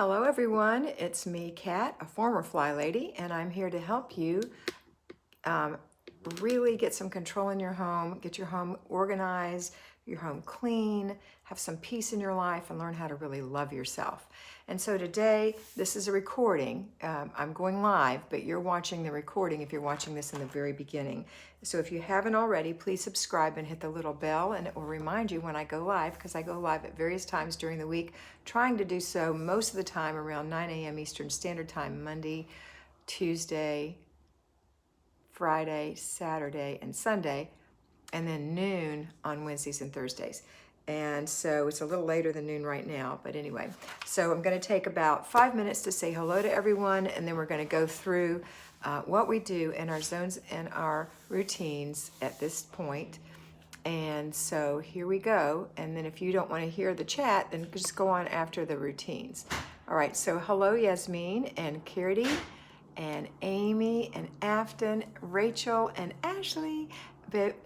Hello everyone, it's me, Kat, a former fly lady, and I'm here to help you um, really get some control in your home, get your home organized, your home clean, have some peace in your life, and learn how to really love yourself. And so today, this is a recording. I'm going live, but you're watching the recording if you're watching this in the very beginning. So if you haven't already, please subscribe and hit the little bell, and it will remind you when I go live, because I go live at various times during the week, trying to do so most of the time around 9 a.m. Eastern Standard Time, Monday, Tuesday, Friday, Saturday, and Sunday, and then noon on Wednesdays and Thursdays. And so it's a little later than noon right now, but anyway. So I'm going to take about 5 minutes to say hello to everyone, and then we're going to go through what we do in our zones and our routines at this point. And so here we go. And then if you don't want to hear the chat, then just go on after the routines. All right, so hello Yasmin and Kirti and Amy and Afton, Rachel and Ashley,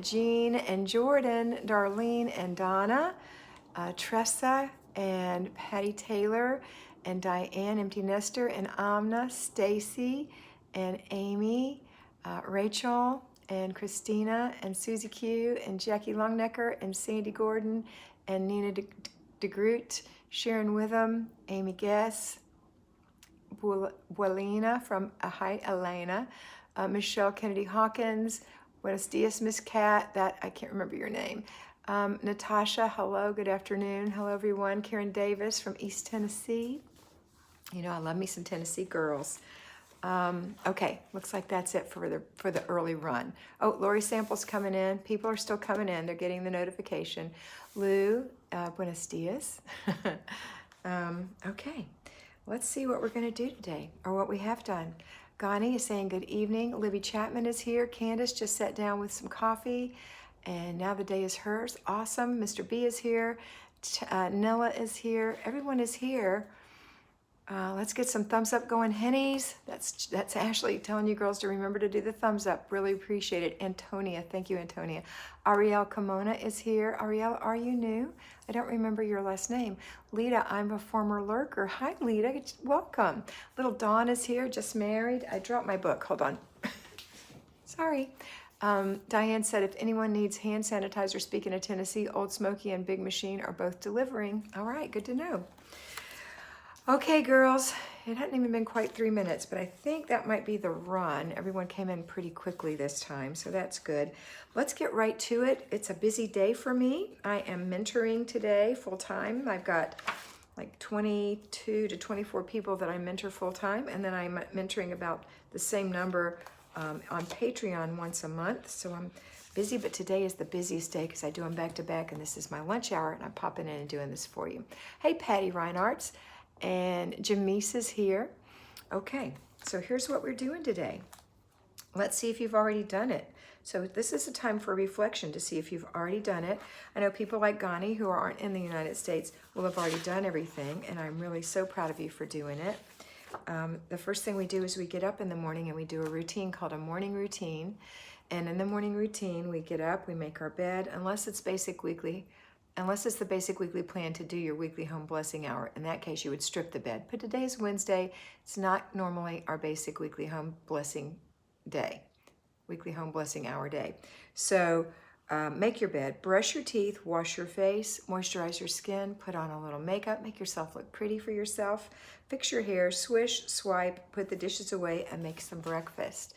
Jean and Jordan, Darlene and Donna, Tressa and Patty Taylor and Diane, Empty Nester, and Amna, Stacy and Amy, Rachel and Christina and Susie Q and Jackie Longnecker and Sandy Gordon and Nina DeGroot, Sharon Witham, Amy Guess, Buelina from Hi Elena, Michelle Kennedy Hawkins, Buenos dias, Miss Cat, that I can't remember your name. Natasha, hello, good afternoon. Hello everyone. Karen Davis from East Tennessee. You know, I love me some Tennessee girls. Okay, looks like that's it for the early run. Oh, Lori Sample's coming in. People are still coming in. They're getting the notification. Lou, buenos dias. Okay, let's see what we're going to do today, or what we have done. Gani is saying good evening. Libby Chapman is here. Candace just sat down with some coffee, and now the day is hers. Awesome. Mr. B is here. Nella is here. Everyone is here. Let's get some thumbs up going, Hennies. That's Ashley telling you girls to remember to do the thumbs up. Really appreciate it. Antonia, thank you, Antonia. Ariel Kimona is here. Ariel, are you new? I don't remember your last name. Lita, I'm a former lurker. Hi, Lita, welcome. Little Dawn is here, just married. I dropped my book, hold on. Sorry. Diane said, if anyone needs hand sanitizer, speaking of Tennessee, Old Smoky and Big Machine are both delivering. All right, good to know. Okay, girls, it hadn't even been quite 3 minutes, but I think that might be the run. Everyone came in pretty quickly this time, so that's good. Let's get right to it. It's a busy day for me. I am mentoring today full-time. I've got like 22 to 24 people that I mentor full-time, and then I'm mentoring about the same number on Patreon once a month. So I'm busy, but today is the busiest day because I do them back-to-back, and this is my lunch hour, and I'm popping in and doing this for you. Hey, Patty Reinarts. And Jamise is here. Okay, so here's what we're doing today. Let's see if you've already done it. So this is a time for reflection to see if you've already done it. I know people like Gani who aren't in the United States will have already done everything, and I'm really so proud of you for doing it. The first thing we do is we get up in the morning and we do a routine called a morning routine. And in the morning routine, we get up, we make our bed, unless it's the basic weekly plan to do your weekly home blessing hour. In that case, you would strip the bed. But today is Wednesday. It's not normally our basic weekly home blessing day, weekly home blessing hour day. So make your bed, brush your teeth, wash your face, moisturize your skin, put on a little makeup, make yourself look pretty for yourself, fix your hair, swish, swipe, put the dishes away, and make some breakfast.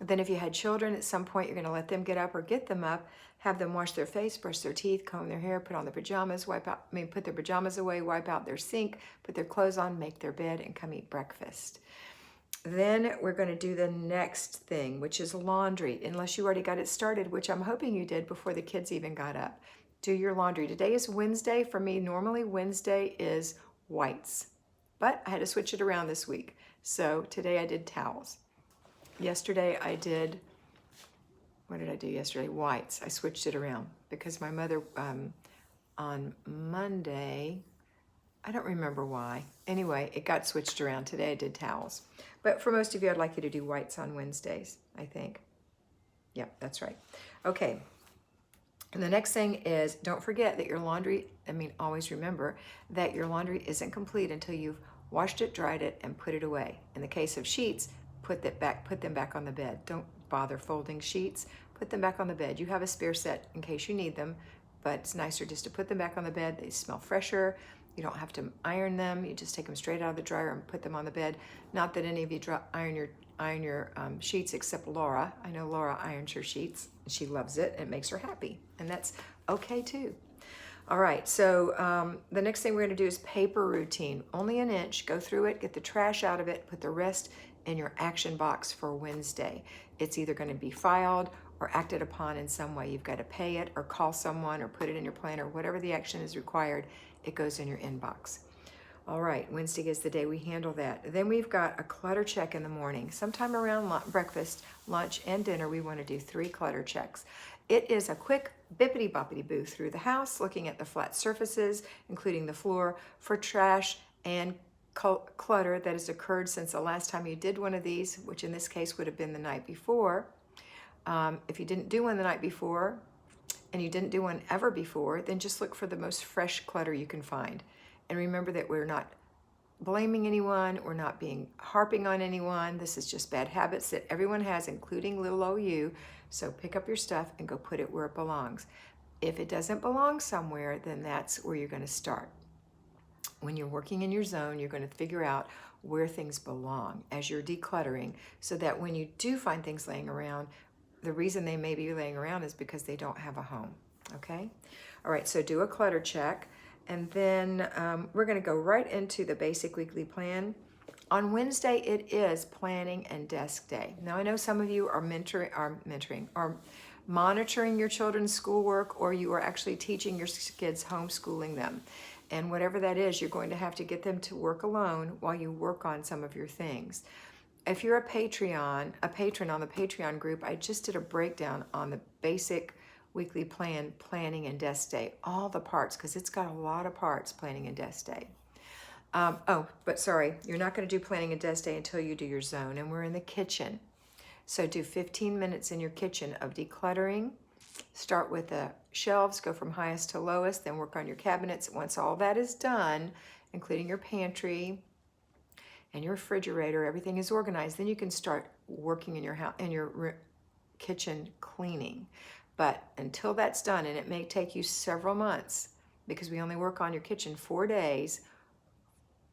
And then if you had children, at some point you're going to let them get up or get them up, have them wash their face, brush their teeth, comb their hair, put on their pajamas, put their pajamas away, wipe out their sink, put their clothes on, make their bed, and come eat breakfast. Then we're going to do the next thing, which is laundry, unless you already got it started, which I'm hoping you did before the kids even got up. Do your laundry. Today is Wednesday. For me, normally Wednesday is whites, but I had to switch it around this week. So today I did towels. Yesterday I did, what did I do yesterday? Whites. I switched it around because my mother on Monday, I don't remember why. Anyway, it got switched around. Today I did towels. But for most of you, I'd like you to do whites on Wednesdays, I think. Yep, that's right. Okay. And the next thing is, don't forget that your laundry, always remember that your laundry isn't complete until you've washed it, dried it, and put it away. In the case of sheets, put them back on the bed. Don't bother folding sheets. Put them back on the bed. You have a spare set in case you need them, but it's nicer just to put them back on the bed. They smell fresher. You don't have to iron them. You just take them straight out of the dryer and put them on the bed. Not that any of you iron your sheets except Laura. I know Laura irons her sheets. She loves it. It makes her happy, and that's okay too. All right, so the next thing we're going to do is paper routine. Only an inch. Go through it, get the trash out of it, put the rest in your action box for Wednesday. It's either going to be filed or acted upon in some way. You've got to pay it or call someone or put it in your planner. Whatever the action is required, it goes in your inbox. All right, Wednesday is the day we handle that. Then we've got a clutter check in the morning. Sometime around breakfast, lunch, and dinner, we want to do 3 clutter checks. It is a quick bippity-boppity-boo through the house, looking at the flat surfaces, including the floor, for trash and clutter that has occurred since the last time you did one of these, which in this case would have been the night before. If you didn't do one the night before, and you didn't do one ever before, then just look for the most fresh clutter you can find. And remember that we're not blaming anyone, we're not harping on anyone. This is just bad habits that everyone has, including little old you. So pick up your stuff and go put it where it belongs. If it doesn't belong somewhere, then that's where you're going to start. When you're working in your zone, you're going to figure out where things belong as you're decluttering, so that when you do find things laying around, the reason they may be laying around is because they don't have a home. Okay? All right, so do a clutter check. And then we're going to go right into the basic weekly plan. On Wednesday, it is planning and desk day. Now, I know some of you are monitoring your children's schoolwork, or you are actually teaching your kids, homeschooling them. And whatever that is, you're going to have to get them to work alone while you work on some of your things. If you're a patron on the Patreon group, I just did a breakdown on the basic weekly plan, planning and desk day, all the parts, because it's got a lot of parts, planning and desk day. But sorry, you're not going to do planning and desk day until you do your zone, and we're in the kitchen. So do 15 minutes in your kitchen of decluttering. Start with the shelves, go from highest to lowest, then work on your cabinets. Once all that is done, including your pantry and your refrigerator, everything is organized, then you can start working in your house, in your kitchen cleaning. But until that's done, and it may take you several months, because we only work on your kitchen 4 days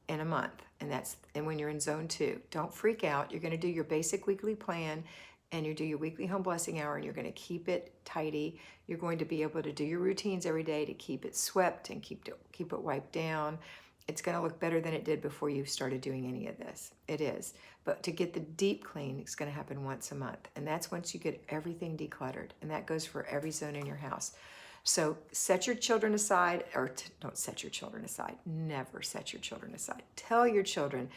in a month, and when you're in zone 2, don't freak out. You're going to do your basic weekly plan, and you do your weekly home blessing hour, and you're going to keep it tidy. You're going to be able to do your routines every day to keep it swept and keep it wiped down. It's going to look better than it did before you started doing any of this. It is. But to get the deep clean, it's going to happen once a month. And that's once you get everything decluttered. And that goes for every zone in your house. So set your children aside, or don't set your children aside. Never set your children aside. Tell your children,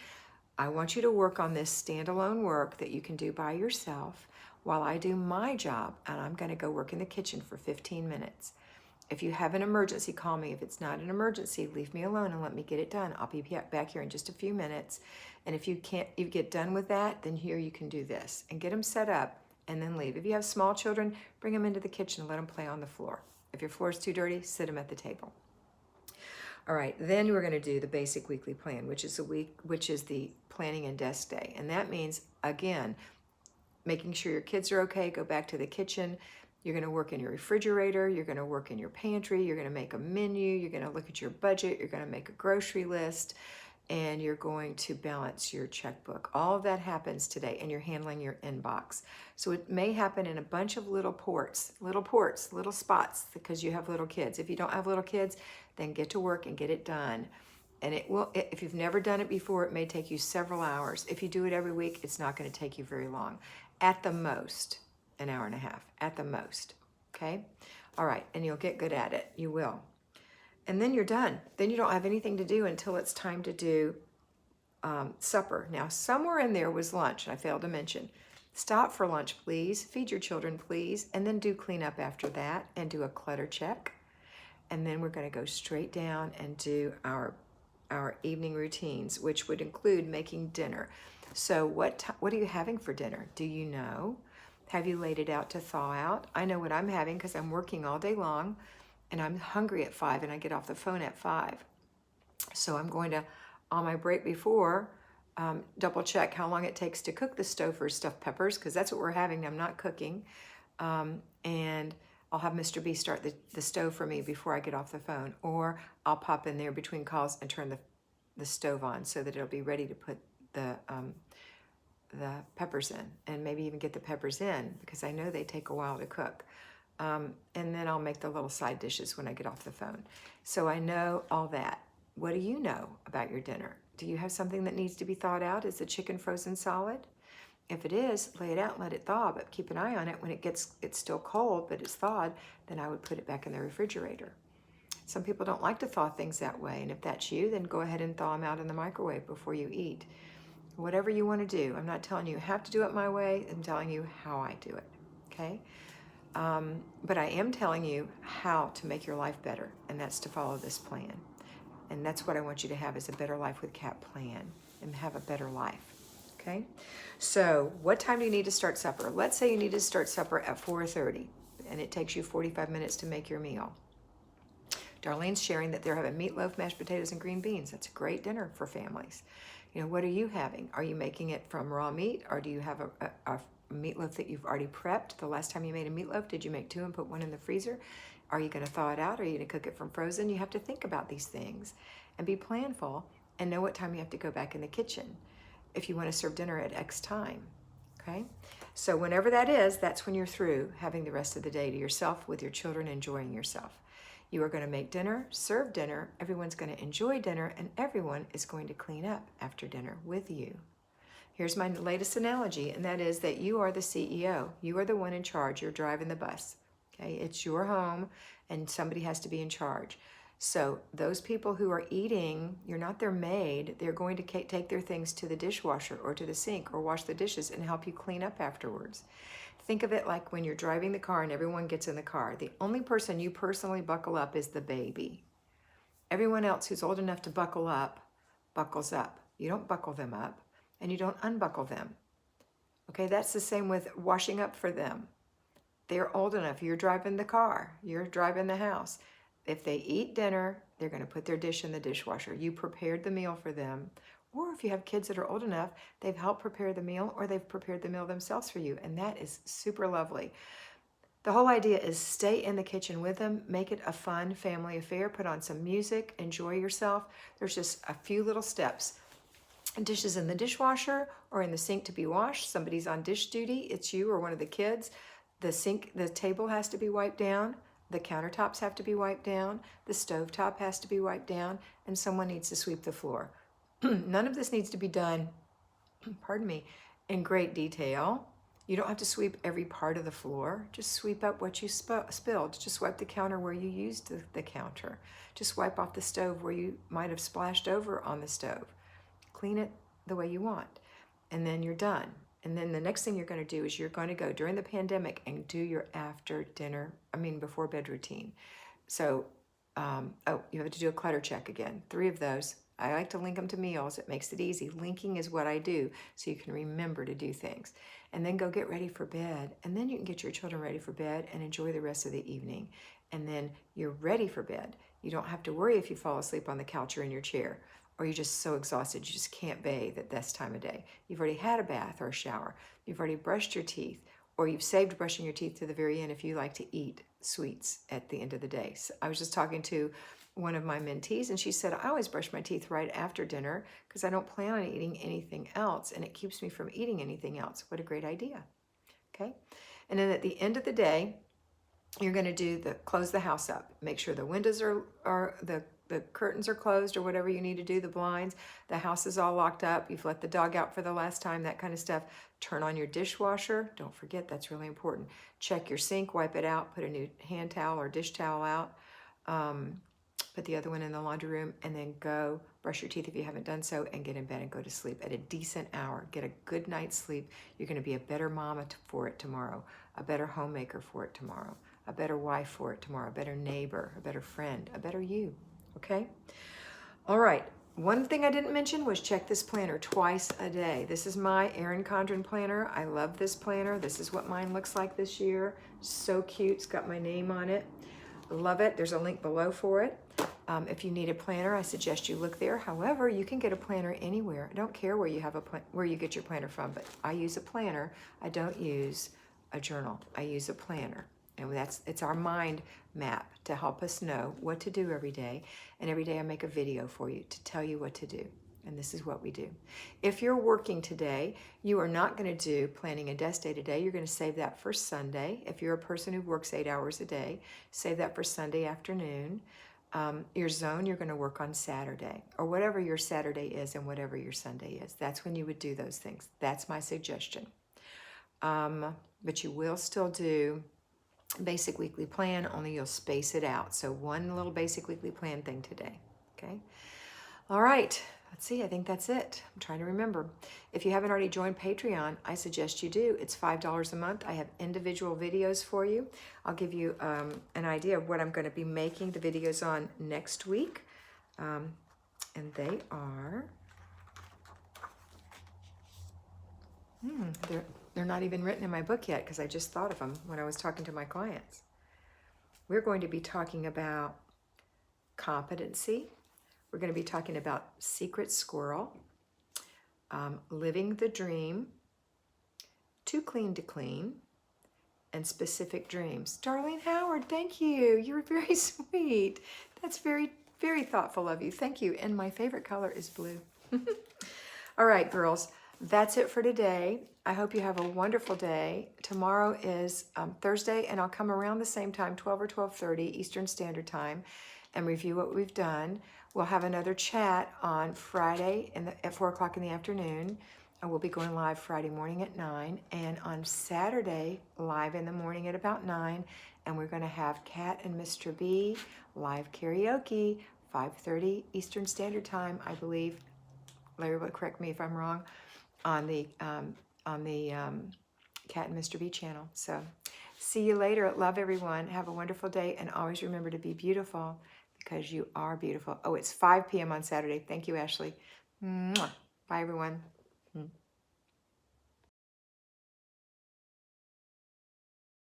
I want you to work on this standalone work that you can do by yourself while I do my job. And I'm going to go work in the kitchen for 15 minutes. If you have an emergency, call me. If it's not an emergency, leave me alone and let me get it done. I'll be back here in just a few minutes. And if you get done with that, then here you can do this and get them set up and then leave. If you have small children, bring them into the kitchen and let them play on the floor. If your floor is too dirty, sit them at the table. All right, then we're going to do the basic weekly plan, which is the planning and desk day. And that means, again, making sure your kids are okay, go back to the kitchen. You're going to work in your refrigerator, you're going to work in your pantry, you're going to make a menu, you're going to look at your budget, you're going to make a grocery list, and you're going to balance your checkbook. All of that happens today, and you're handling your inbox. So it may happen in a bunch of little spots, because you have little kids. If you don't have little kids, then get to work and get it done. And if you've never done it before, it may take you several hours. If you do it every week, it's not going to take you very long. At the most, an hour and a half, at the most, okay? All right, and you'll get good at it, you will. And then you're done. Then you don't have anything to do until it's time to do supper. Now, somewhere in there was lunch, I failed to mention. Stop for lunch, please. Feed your children, please. And then do cleanup after that and do a clutter check. And then we're going to go straight down and do our evening routines, which would include making dinner. So what are you having for dinner? Do you know? Have you laid it out to thaw out? I know what I'm having because I'm working all day long and I'm hungry at 5 and I get off the phone at 5. So I'm going to on my break before, double check how long it takes to cook the Stouffer's stuffed peppers, because that's what we're having. I'm not cooking. And I'll have Mr. B start the stove for me before I get off the phone, or I'll pop in there between calls and turn the stove on so that it'll be ready to put the peppers in, and maybe even get the peppers in, because I know they take a while to cook. And then I'll make the little side dishes when I get off the phone. So I know all that. What do you know about your dinner? Do you have something that needs to be thawed out? Is the chicken frozen solid? If it is, lay it out and let it thaw, but keep an eye on it. When it's still cold, but it's thawed, then I would put it back in the refrigerator. Some people don't like to thaw things that way, and if that's you, then go ahead and thaw them out in the microwave before you eat. Whatever you want to do. I'm not telling you have to do it my way. I'm telling you how I do it, okay? But I am telling you how to make your life better, and that's to follow this plan. And that's what I want you to have, is a Better Life with Kat plan, and have a better life. Okay, so what time do you need to start supper? Let's say you need to start supper at 4:30, and it takes you 45 minutes to make your meal. Darlene's sharing that they're having meatloaf, mashed potatoes, and green beans. That's a great dinner for families. You know, what are you having? Are you making it from raw meat, or do you have a meatloaf that you've already prepped? The last time you made a meatloaf, did you make two and put one in the freezer? Are you going to thaw it out? Are you going to cook it from frozen? You have to think about these things and be planful and know what time you have to go back in the kitchen if you want to serve dinner at X time, okay? So whenever that is, that's when you're through having the rest of the day to yourself with your children, enjoying yourself. You are going to make dinner, serve dinner, everyone's going to enjoy dinner, and everyone is going to clean up after dinner with you. Here's my latest analogy, and that is that you are the CEO. You are the one in charge. You're driving the bus, okay? It's your home, and somebody has to be in charge. So those people who are eating, you're not their maid. They're going to take their things to the dishwasher or to the sink or wash the dishes and help you clean up afterwards. Think of it like when you're driving the car and everyone gets in the car. The only person you personally buckle up is the baby. Everyone else who's old enough to buckle up, buckles up. You don't buckle them up, and you don't unbuckle them. Okay, that's the same with washing up for them. They're old enough. You're driving the car. You're driving the house. If they eat dinner, they're going to put their dish in the dishwasher. You prepared the meal for them. Or if you have kids that are old enough, they've helped prepare the meal, or they've prepared the meal themselves for you. And that is super lovely. The whole idea is stay in the kitchen with them, make it a fun family affair, put on some music, enjoy yourself. There's just a few little steps. Dishes in the dishwasher or in the sink to be washed. Somebody's on dish duty. It's you or one of the kids. The table has to be wiped down. The countertops have to be wiped down. The stovetop has to be wiped down. And someone needs to sweep the floor. None of this needs to be done, pardon me, in great detail. You don't have to sweep every part of the floor. Just sweep up what you spilled. Just wipe the counter where you used the counter. Just wipe off the stove where you might have splashed over on the stove. Clean it the way you want. And then you're done. And then the next thing you're going to do is you're going to go during the pandemic and do your before bed routine. So, you have to do a clutter check again. 3 of those. I like to link them to meals. It makes it easy. Linking is what I do so you can remember to do things. And then go get ready for bed. And then you can get your children ready for bed and enjoy the rest of the evening. And then you're ready for bed. You don't have to worry if you fall asleep on the couch or in your chair, or you're just so exhausted you just can't bathe at this time of day. You've already had a bath or a shower. You've already brushed your teeth, or you've saved brushing your teeth to the very end if you like to eat sweets at the end of the day. So I was just talking to one of my mentees, and she said, I always brush my teeth right after dinner because I don't plan on eating anything else, and it keeps me from eating anything else. What a great idea, okay? And then at the end of the day, you're going to close the house up. Make sure the windows are the curtains are closed or whatever you need to do, the blinds, the house is all locked up, you've let the dog out for the last time, that kind of stuff. Turn on your dishwasher. Don't forget, that's really important. Check your sink, wipe it out, put a new hand towel or dish towel out, put the other one in the laundry room, and then go brush your teeth if you haven't done so, and get in bed and go to sleep at a decent hour. Get a good night's sleep. You're going to be a better mama for it tomorrow, a better homemaker for it tomorrow, a better wife for it tomorrow, a better neighbor, a better friend, a better you. Okay? All right. One thing I didn't mention was check this planner twice a day. This is my Erin Condren planner. I love this planner. This is what mine looks like this year. So cute. It's got my name on it. Love it. There's a link below for it. If you need a planner, I suggest you look there. However, you can get a planner anywhere. I don't care where you have where you get your planner from, but I use a planner. I don't use a journal. I use a planner, and it's our mind map to help us know what to do every day. And every day I make a video for you to tell you what to do. And this is what we do. If you're working today, you are not going to do planning a desk day today. You're going to save that for Sunday. If you're a person who works 8 hours a day, save that for Sunday afternoon. Your zone, you're going to work on Saturday, or whatever your Saturday is and whatever your Sunday is. That's when you would do those things. That's my suggestion. But you will still do basic weekly plan, only you'll space it out. So one little basic weekly plan thing today. Okay. All right. Let's see. I think that's it. I'm trying to remember. If you haven't already joined Patreon, I suggest you do. It's $5 a month. I have individual videos for you. I'll give you an idea of what I'm going to be making the videos on next week. And they are, they're not even written in my book yet because I just thought of them when I was talking to my clients. We're going to be talking about competency. We're going to be talking about secret squirrel, living the dream, too clean to clean, and specific dreams. Darlene Howard, thank you. You're very sweet. That's very, very thoughtful of you. Thank you. And my favorite color is blue. All right, girls, that's it for today. I hope you have a wonderful day. Tomorrow is Thursday, and I'll come around the same time, 12 or 12:30 Eastern Standard Time, and review what we've done. We'll have another chat on Friday at 4 o'clock in the afternoon. And we'll be going live Friday morning at 9. And on Saturday, live in the morning at about 9. And we're going to have Kat and Mr. B live karaoke, 5:30 Eastern Standard Time, I believe. Larry will correct me if I'm wrong, on the Kat and Mr. B channel. So see you later. Love everyone. Have a wonderful day. And always remember to be beautiful, because you are beautiful. Oh, it's 5 p.m. on Saturday. Thank you, Ashley. Mwah. Bye, everyone.